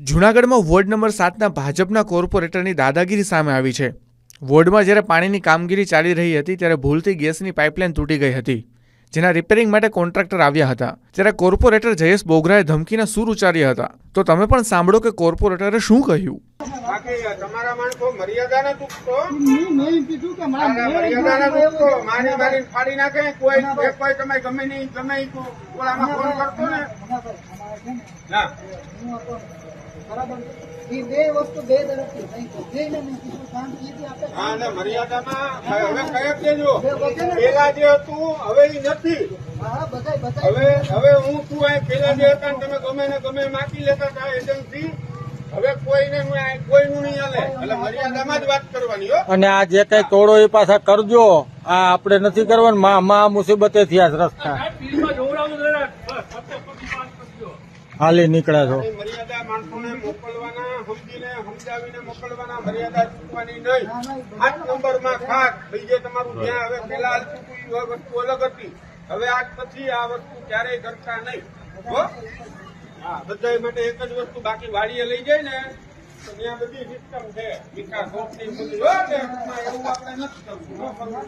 જૂનાગઢમાં ward number 7ના ભાજપના કોર્પોરેટરની દાદાગીરી સામે આવી છે। વોર્ડમાં જ્યારે પાણીની કામગીરી ચાલી રહી હતી ત્યારે ભૂલથી ગેસની પાઇપલાઇન તૂટી ગઈ હતી, જેના રિપેરિંગ માટે કોન્ટ્રાક્ટર આવ્યા હતા। ત્યારે કોર્પોરેટર જયેશ બોગરાએ ધમકીના સૂર ઉચ્ચાર્યા હતા। તો તમે પણ સાંભળો કે કોર્પોરેટરે શું કહ્યું। તમારા માણસો મર્યાદાને તૂટતો નહીં કીધું કે મર્યાદાને તૂટતો મારી ફાડી નાખે કોઈ તમે ગમે નહીં ગમે ઓલામાં ફોન કરતો ને ના બરાબર એ બે વસ્તુ બે તરફથી થઈ તો જેને મેં કીધું શાંતિથી આપણે હા ને મર્યાદામાં હવે કઈ દેજો પેલા જે હતું હવે ઈ નથી। હા બધાય હવે હું તું આ પેલા જે હતા તમે ગમે ને ગમે માકી લેતા હતા એજન્સી હવે કોઈનું નહીં હાલે એટલે મર્યાદામાં જ વાત કરવાની હો। અને આ જે કઈ તોડો એ પાછા કરજો, આ આપણે નથી કરવાનું। માં મુસીબતે થયા રસ્તા હાલી નીકળ્યા છો। મર્યાદા માણસોને મોકલવાના સમજાવીને મોકલવાના, મર્યાદા ચૂકવાની નહીં। 8 નંબરમાં ખાસ બીજે તમારું જ્યાં હવે પેલા હાલતું વસ્તુ અલગ હતી, હવે આજ પછી આ વસ્તુ ક્યારેય કરતા નહીં હો। હા બધા માટે એક જ વસ્તુ, બાકી વાડીએ લઈ જાય ને તો ત્યાં બધી સિસ્ટમ છે વિકાસ એવું આપણે નથી કરવું।